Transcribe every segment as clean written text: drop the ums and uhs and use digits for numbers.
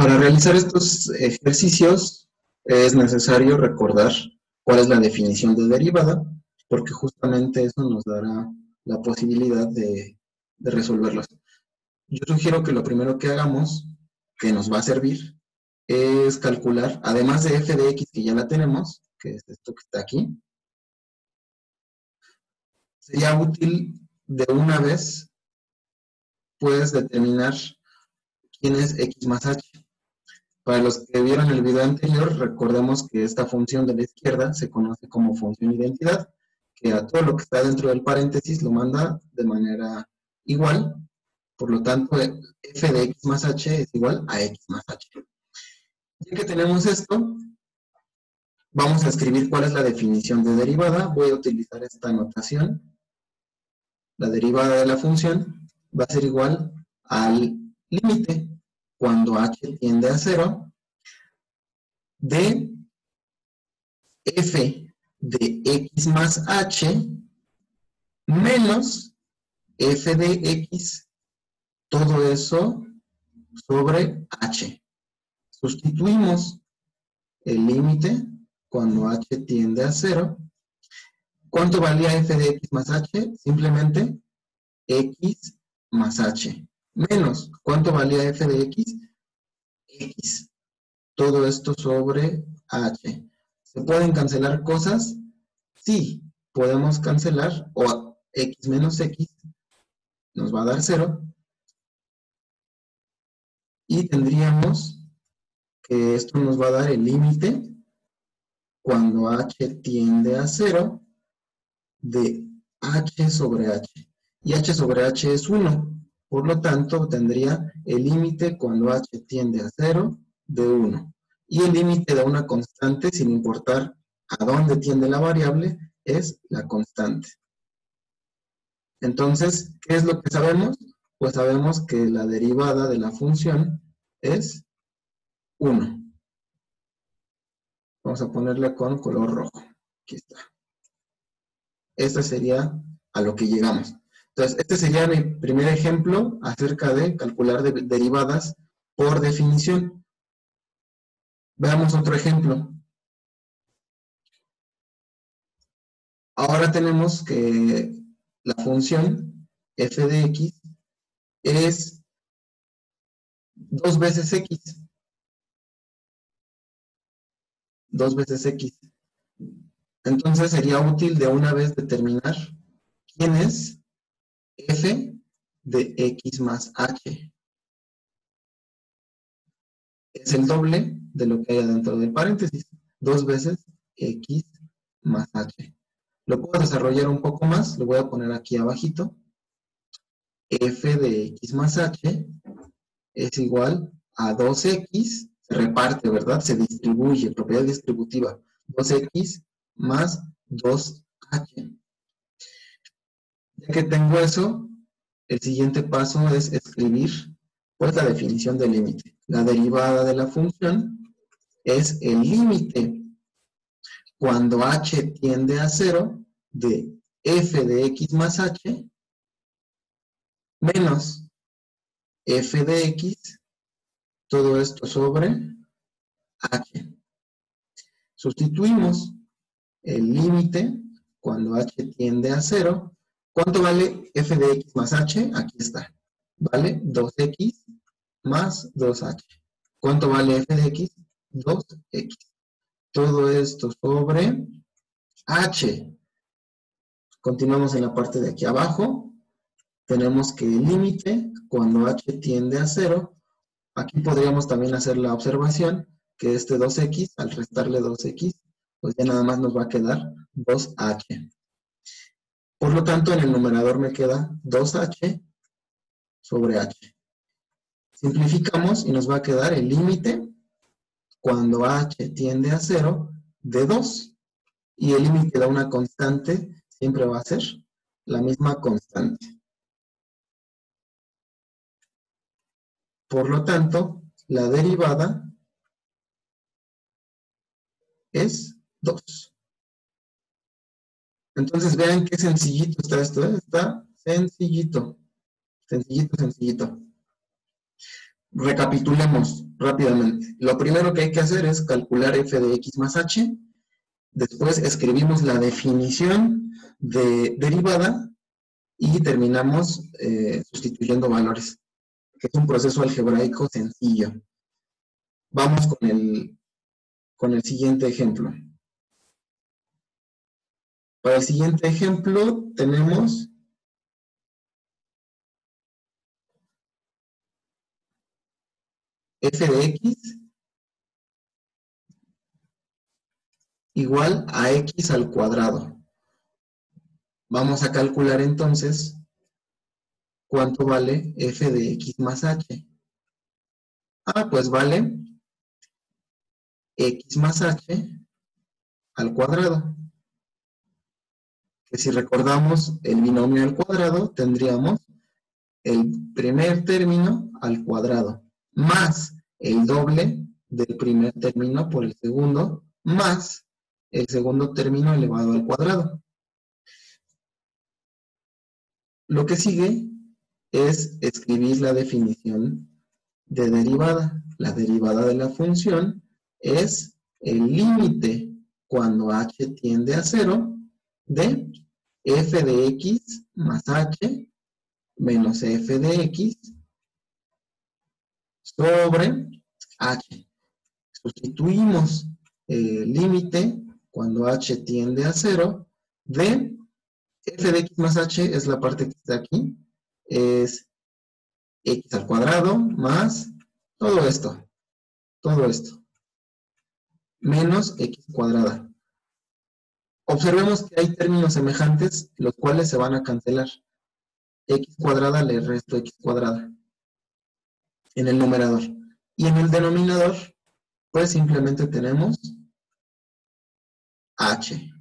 Para realizar estos ejercicios es necesario recordar cuál es la definición de derivada, porque justamente eso nos dará la posibilidad de resolverlos. Yo sugiero que lo primero que hagamos, que nos va a servir, es calcular, además de f de x que ya la tenemos, que es esto que está aquí, sería útil de una vez, pues, determinar quién es x más h. Para los que vieron el video anterior, recordemos que esta función de la izquierda se conoce como función identidad, que a todo lo que está dentro del paréntesis lo manda de manera igual. Por lo tanto, f de x más h es igual a x más h. Ya que tenemos esto, vamos a escribir cuál es la definición de derivada. Voy a utilizar esta notación. La derivada de la función va a ser igual al límite cuando h tiende a 0 de f de x más h menos f de x, todo eso sobre h. Sustituimos el límite cuando h tiende a 0. ¿Cuánto valía f de x más h? Simplemente x más h. Menos, ¿cuánto valía f de x? X. Todo esto sobre h. ¿Se pueden cancelar cosas? Sí, podemos cancelar, o x menos x nos va a dar 0. Y tendríamos que esto nos va a dar el límite cuando h tiende a 0 de h sobre h. Y h sobre h es 1. Por lo tanto, tendría el límite cuando h tiende a 0 de 1. Y el límite de una constante, sin importar a dónde tiende la variable, es la constante. Entonces, ¿qué es lo que sabemos? Pues sabemos que la derivada de la función es 1. Vamos a ponerle con color rojo. Aquí está. Este sería a lo que llegamos. Entonces, este sería mi primer ejemplo acerca de calcular derivadas por definición. Veamos otro ejemplo. Ahora tenemos que la función f de x es 2 veces x. 2 veces x. Entonces sería útil de una vez determinar quién es f de x más h. Es el doble de lo que hay dentro del paréntesis. 2 veces x más h. Lo puedo desarrollar un poco más, lo voy a poner aquí abajito. F de x más h es igual a 2x, se reparte, ¿verdad? Se distribuye, propiedad distributiva. 2x más 2h. Ya que tengo eso, el siguiente paso es escribir pues la definición del límite. La derivada de la función es el límite cuando h tiende a 0 de f de x más h menos f de x, todo esto sobre h. Sustituimos el límite cuando h tiende a 0. ¿Cuánto vale f de x más h? Aquí está. Vale 2x más 2h. ¿Cuánto vale f de x? 2x. Todo esto sobre h. Continuamos en la parte de aquí abajo. Tenemos que el límite, cuando h tiende a 0, aquí podríamos también hacer la observación que este 2x, al restarle 2x, pues ya nada más nos va a quedar 2h. Por lo tanto, en el numerador me queda 2h sobre h. Simplificamos y nos va a quedar el límite cuando h tiende a 0 de 2. Y el límite de una constante siempre va a ser la misma constante. Por lo tanto, la derivada es 2. Entonces vean qué sencillito está esto, ¿eh? Está sencillito. Sencillito, sencillito. Recapitulemos rápidamente. Lo primero que hay que hacer es calcular f de x más h. Después escribimos la definición de derivada y terminamos sustituyendo valores, que es un proceso algebraico sencillo. Vamos con el siguiente ejemplo. Para el siguiente ejemplo tenemos f de x igual a x al cuadrado. Vamos a calcular entonces cuánto vale f de x más h. Pues vale x más h al cuadrado. Que si recordamos el binomio al cuadrado, tendríamos el primer término al cuadrado, más el doble del primer término por el segundo, más el segundo término elevado al cuadrado. Lo que sigue es escribir la definición de derivada. La derivada de la función es el límite cuando h tiende a 0 de f de x más h menos f de x sobre h. Sustituimos el límite cuando h tiende a 0 de f de x más h, es la parte que está aquí, es x al cuadrado más todo esto, menos x cuadrada. Observemos que hay términos semejantes, los cuales se van a cancelar. X cuadrada le resto x cuadrada en el numerador. Y en el denominador, pues simplemente tenemos h.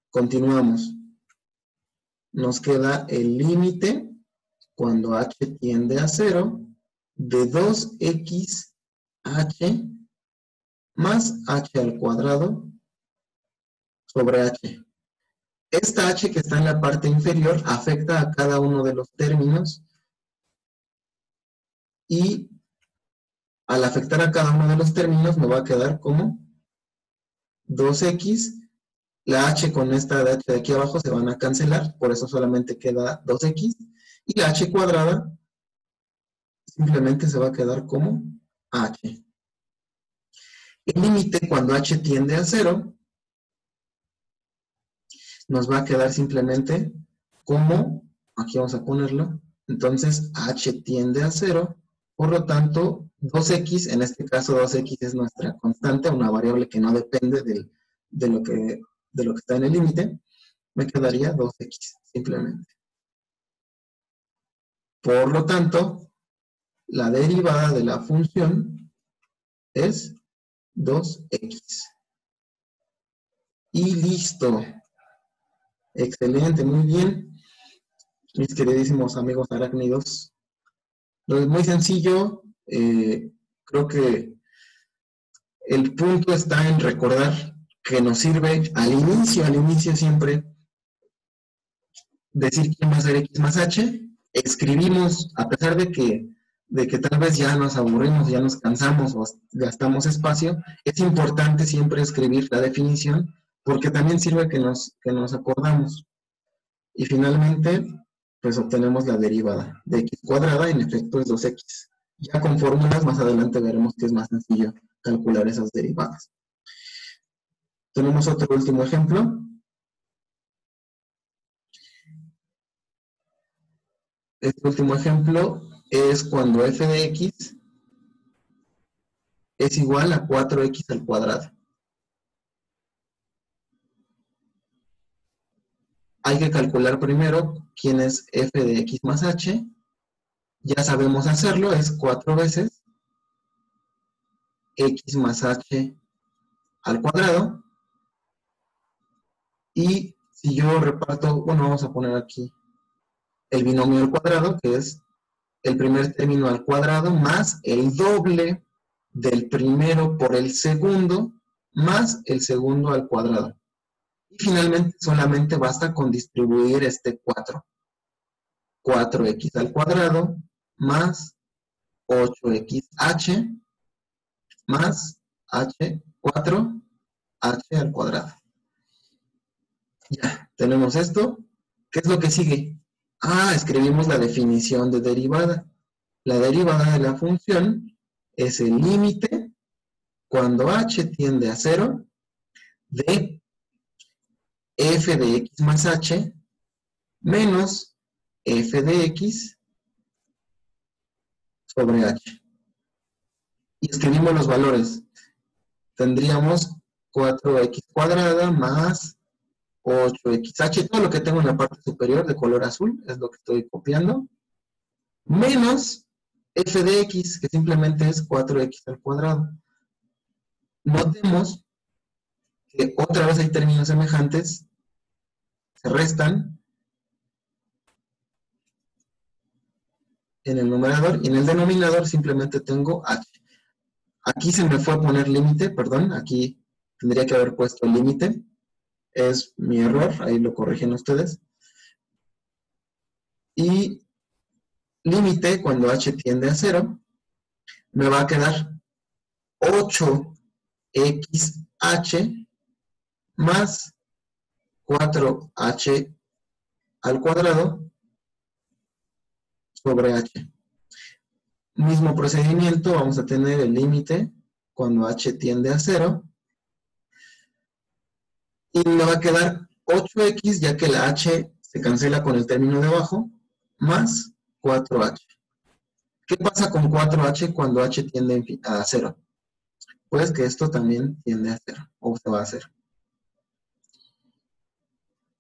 Continuamos. Nos queda el límite cuando h tiende a 0 de 2xh más h al cuadrado sobre h. Esta h que está en la parte inferior afecta a cada uno de los términos y al afectar a cada uno de los términos me va a quedar como 2x. La h con esta de h de aquí abajo se van a cancelar, por eso solamente queda 2x. Y la h cuadrada simplemente se va a quedar como h. El límite cuando h tiende a 0 nos va a quedar simplemente como, aquí vamos a ponerlo, entonces h tiende a 0, por lo tanto 2x, en este caso 2x es nuestra constante, una variable que no depende de lo que está en el límite, me quedaría 2x simplemente. Por lo tanto, la derivada de la función es 2x. Y listo. Excelente, muy bien. Mis queridísimos amigos arácnidos. Lo es muy sencillo. Creo que el punto está en recordar que nos sirve al inicio siempre decir quién va a ser x más h. Escribimos, a pesar de que tal vez ya nos aburrimos, ya nos cansamos o gastamos espacio, es importante siempre escribir la definición porque también sirve que nos acordamos. Y finalmente, pues obtenemos la derivada de x cuadrada, en efecto es 2x. Ya con fórmulas más adelante veremos que es más sencillo calcular esas derivadas. Tenemos otro último ejemplo. Este último ejemplo es cuando f de x es igual a 4x al cuadrado. Hay que calcular primero quién es f de x más h. Ya sabemos hacerlo, es 4 veces x más h al cuadrado. Y si yo reparto, bueno, vamos a poner aquí el binomio al cuadrado, que es el primer término al cuadrado más el doble del primero por el segundo más el segundo al cuadrado. Y finalmente solamente basta con distribuir este 4. 4x al cuadrado más 8xh más h, 4h al cuadrado. Ya, tenemos esto. ¿Qué es lo que sigue? Escribimos la definición de derivada. La derivada de la función es el límite cuando h tiende a 0 de f de x más h menos f de x sobre h. Y escribimos los valores. Tendríamos 4x cuadrada más 8xh, todo lo que tengo en la parte superior de color azul, es lo que estoy copiando, menos f de x, que simplemente es 4x al cuadrado. Notemos que otra vez hay términos semejantes, se restan en el numerador y en el denominador simplemente tengo h. Aquí se me fue a poner límite, perdón, aquí tendría que haber puesto el límite. Es mi error, ahí lo corrigen ustedes. Y límite, cuando h tiende a 0, me va a quedar 8xh más 4h al cuadrado sobre h. Mismo procedimiento, vamos a tener el límite cuando h tiende a 0. Y me va a quedar 8x, ya que la h se cancela con el término de abajo, más 4h. ¿Qué pasa con 4h cuando h tiende a 0? Pues que esto también tiende a 0, o se va a 0.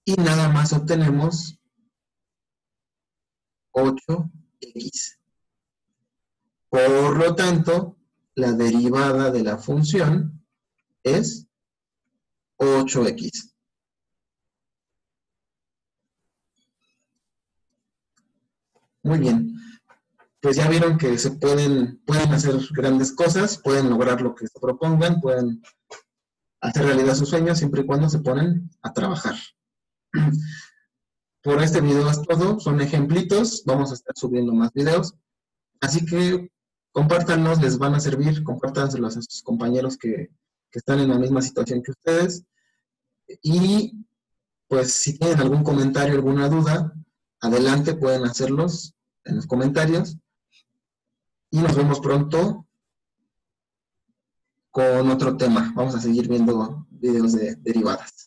Y nada más obtenemos 8x. Por lo tanto, la derivada de la función es 8x. Muy bien. Pues ya vieron que se pueden hacer grandes cosas, pueden lograr lo que se propongan, pueden hacer realidad sus sueños siempre y cuando se ponen a trabajar. Por este video es todo, son ejemplitos, vamos a estar subiendo más videos, así que compártanlos, les van a servir, compártanselos a sus compañeros que están en la misma situación que ustedes, y pues si tienen algún comentario, alguna duda, adelante, pueden hacerlos en los comentarios, y nos vemos pronto con otro tema. Vamos a seguir viendo videos de derivadas.